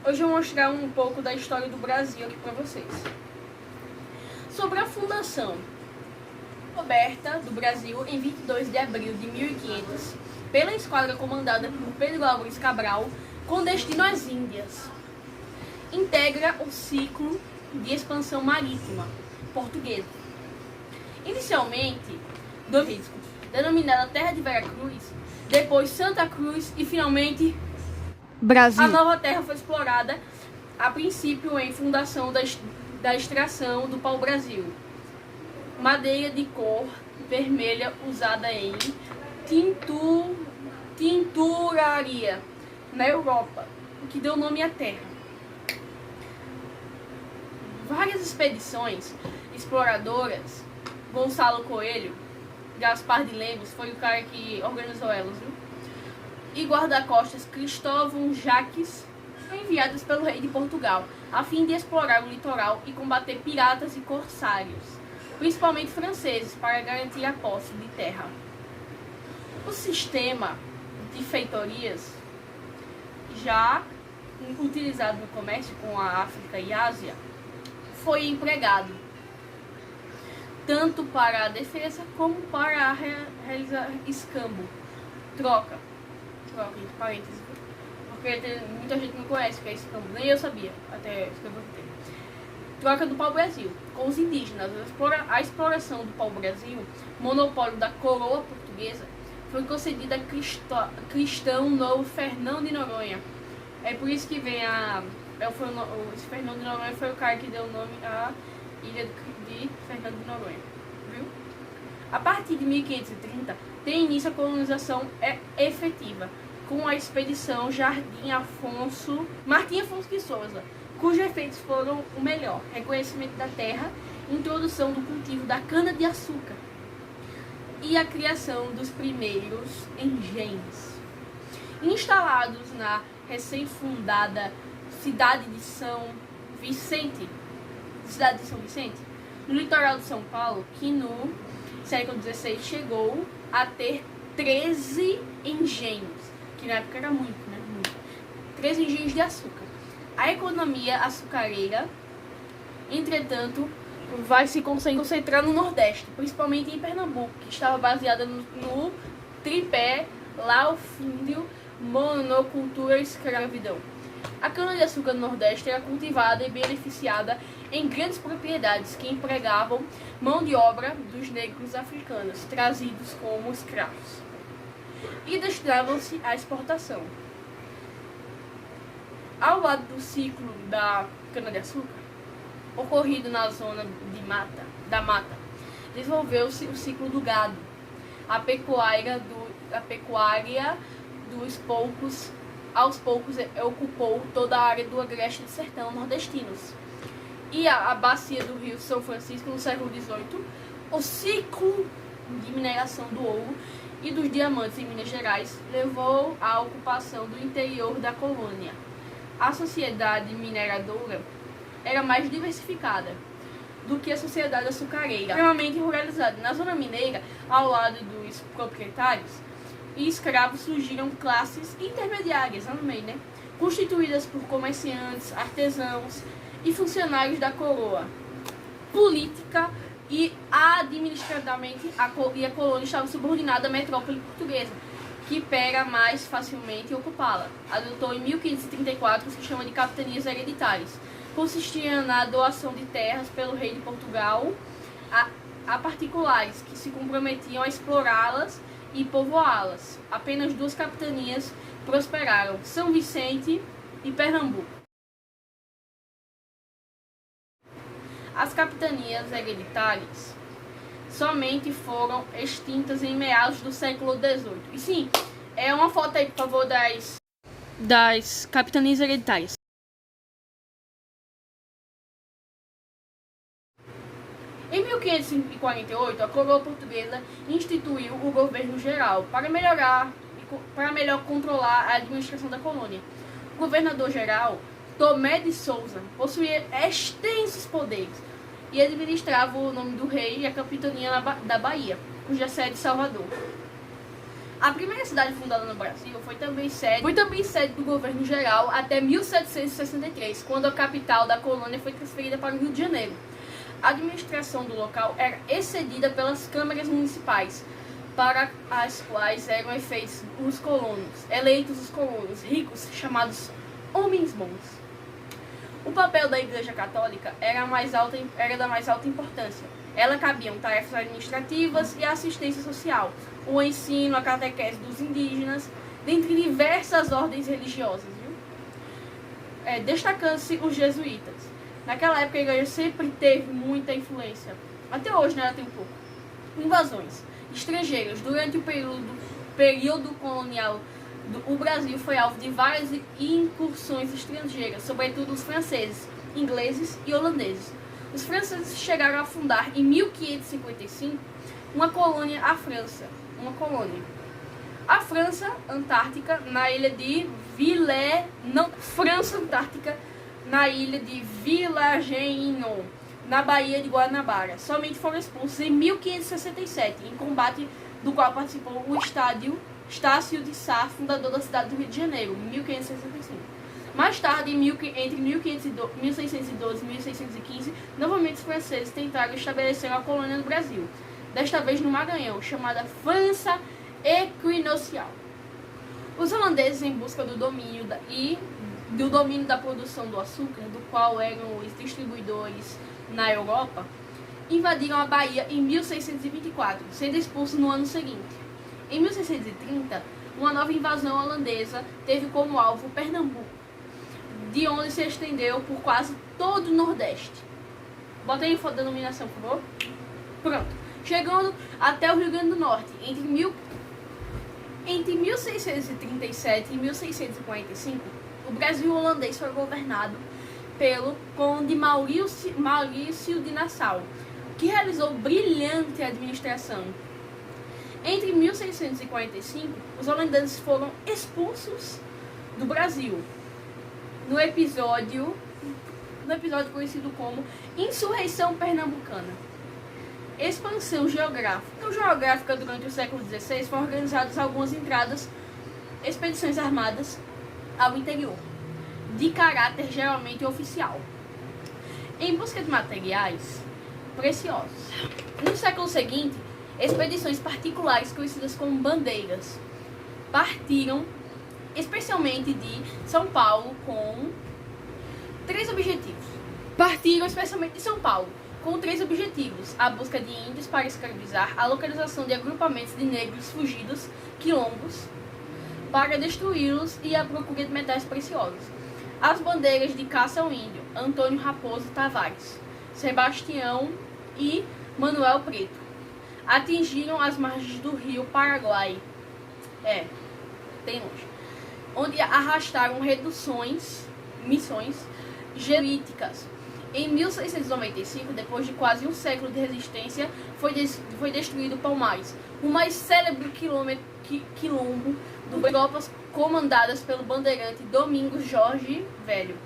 Hoje eu vou mostrar um pouco da história do Brasil aqui para vocês. Sobre a fundação. Descoberta do Brasil em 22 de abril de 1500 pela esquadra comandada por Pedro Álvares Cabral com destino às Índias. Integra o ciclo de expansão marítima portuguesa. Inicialmente, denominada Terra de Veracruz, depois Santa Cruz e finalmente Brasil. A nova terra foi explorada a princípio em fundação da extração do pau-brasil, madeira de cor vermelha usada em tinturaria na Europa, o que deu nome à terra. Várias expedições exploradoras, Gonçalo Coelho, Gaspar de Lemos foi o cara que organizou elas, viu? E guarda-costas Cristóvão Jacques foram enviadas pelo rei de Portugal a fim de explorar o litoral e combater piratas e corsários, principalmente franceses, para garantir a posse de terra. O sistema de feitorias, já utilizado no comércio com a África e Ásia, foi empregado tanto para a defesa como para realizar escambo, troca entre parênteses, porque muita gente não conhece o que é escambo, nem eu sabia até escrever o termo. Troca do pau-brasil com os indígenas. A exploração do pau-brasil, monopólio da coroa portuguesa, foi concedida a cristão novo Fernão de Noronha. É por isso que vem esse Fernão de Noronha foi o cara que deu o nome à ilha de Fernando de Noronha, viu? A partir de 1530 tem início a colonização efetiva com a expedição Martim Afonso de Souza, cujos efeitos foram o melhor: reconhecimento da terra, introdução do cultivo da cana-de-açúcar e a criação dos primeiros engenhos. Instalados na recém-fundada cidade de São Vicente, no litoral de São Paulo, que no século XVI chegou a ter 13 engenhos, que na época era muito, né? Muito. 13 engenhos de açúcar. A economia açucareira, entretanto, vai se concentrar no Nordeste, principalmente em Pernambuco, que estava baseada no tripé laufíndio, monocultura e escravidão. A cana-de-açúcar no Nordeste era cultivada e beneficiada em grandes propriedades que empregavam mão de obra dos negros africanos, trazidos como escravos, e destinavam-se à exportação. Ao lado do ciclo da cana-de-açúcar, ocorrido na zona da mata, desenvolveu-se o ciclo do gado. A pecuária aos poucos ocupou toda a área do agreste do sertão nordestinos. E a bacia do rio São Francisco, no século XVIII, o ciclo de mineração do ouro e dos diamantes em Minas Gerais levou à ocupação do interior da colônia. A sociedade mineradora era mais diversificada do que a sociedade açucareira, extremamente ruralizada. Na zona mineira, ao lado dos proprietários e escravos, surgiram classes intermediárias, no meio, né? Constituídas por comerciantes, artesãos e funcionários da coroa. Política e administrativamente, a colônia estava subordinada à metrópole portuguesa, que pega mais facilmente ocupá-la. Adotou em 1534 o sistema de capitanias hereditárias. Consistia na doação de terras pelo rei de Portugal a particulares que se comprometiam a explorá-las e povoá-las. Apenas 2 capitanias prosperaram: São Vicente e Pernambuco. As capitanias hereditárias somente foram extintas em meados do século XVIII. E sim, é uma foto aí, por favor, das capitanias hereditárias. Em 1548, a coroa portuguesa instituiu o governo geral para melhor controlar a administração da colônia. O governador-geral, Tomé de Souza, possuía extensos poderes e administrava o nome do rei e a capitania da Bahia, cuja sede é Salvador. A primeira cidade fundada no Brasil foi também sede do governo geral até 1763, quando a capital da colônia foi transferida para o Rio de Janeiro. A administração do local era excedida pelas câmaras municipais, para as quais eram eleitos os colonos ricos, chamados homens bons. O papel da Igreja Católica era da mais alta importância. Ela cabiam tarefas administrativas e assistência social, o ensino, a catequese dos indígenas, dentre diversas ordens religiosas, destacando-se os jesuítas. Naquela época a igreja sempre teve muita influência. Até hoje, né, ela tem um pouco. Invasões estrangeiras. Durante o período colonial, o Brasil foi alvo de várias incursões estrangeiras, sobretudo os franceses, ingleses e holandeses. Os franceses chegaram a fundar em 1555 uma colônia à França. A França Antártica, na ilha de Villageino, na Baía de Guanabara. Somente foram expulsos em 1567, em combate do qual participou o Estácio de Sá, fundador da cidade do Rio de Janeiro, em 1565. Mais tarde, entre 1612 e 1615, novamente os franceses tentaram estabelecer uma colônia no Brasil, desta vez no Maranhão, chamada França Equinocial. Os holandeses, em busca do domínio da produção do açúcar, do qual eram os distribuidores na Europa, invadiram a Bahia em 1624, sendo expulsos no ano seguinte. Em 1630, uma nova invasão holandesa teve como alvo Pernambuco, de onde se estendeu por quase todo o Nordeste. Bota aí a denominação, por favor. Pronto. Chegando até o Rio Grande do Norte. Entre 1637 e 1645, o Brasil holandês foi governado pelo conde Maurício de Nassau, que realizou brilhante administração. Entre 1645, os holandeses foram expulsos do Brasil, no episódio conhecido como Insurreição Pernambucana. Expansão geográfica. Durante o século XVI, foram organizadas algumas expedições armadas ao interior, de caráter geralmente oficial, em busca de materiais preciosos. No século seguinte, expedições particulares conhecidas como bandeiras partiram especialmente de São Paulo com três objetivos. A busca de índios para escravizar, a localização de agrupamentos de negros fugidos, quilombos, para destruí-los e a procura de metais preciosos. As bandeiras de caça ao índio, Antônio Raposo Tavares, Sebastião e Manuel Preto, atingiram as margens do rio Paraguai, onde arrastaram missões jesuíticas. Em 1695, depois de quase um século de resistência, foi destruído Palmares, o mais célebre quilombo do tropas comandadas pelo bandeirante Domingos Jorge Velho.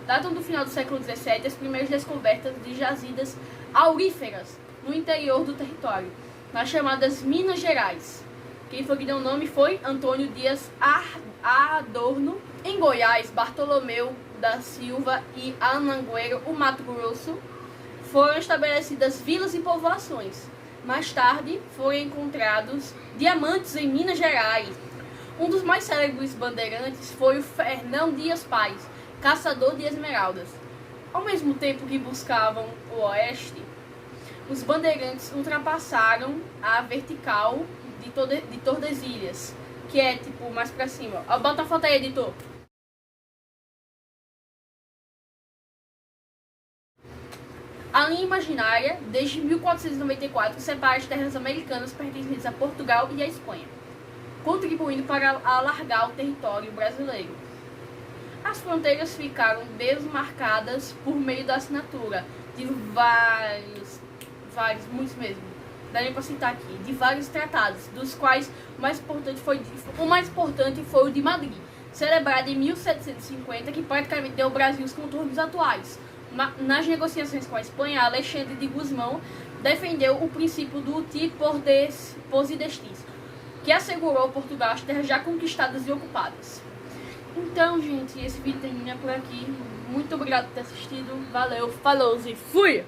Datam do final do século XVII as primeiras descobertas de jazidas auríferas no interior do território, nas chamadas Minas Gerais. Quem foi que deu o nome foi Antônio Dias Adorno. Em Goiás, Bartolomeu da Silva e Anhanguera, o Mato Grosso, foram estabelecidas vilas e povoações. Mais tarde, foram encontrados diamantes em Minas Gerais. Um dos mais célebres bandeirantes foi o Fernão Dias Pais, caçador de esmeraldas. Ao mesmo tempo que buscavam o oeste, os bandeirantes ultrapassaram a vertical de Tordesilhas, que é tipo mais pra cima. Bota a foto aí, editor. A linha imaginária, desde 1494, separa as terras americanas pertencentes a Portugal e a Espanha, contribuindo para alargar o território brasileiro. As fronteiras ficaram desmarcadas por meio da assinatura de vários, muitos mesmo, daria para citar aqui, de vários tratados, dos quais o mais importante foi o de Madrid, celebrado em 1750, que praticamente deu ao Brasil os contornos atuais. Nas negociações com a Espanha, Alexandre de Guzmão defendeu o princípio do uti possidetis, que assegurou Portugal as terras já conquistadas e ocupadas. Então, gente, esse vídeo termina por aqui. Muito obrigado por ter assistido. Valeu, falou e fui!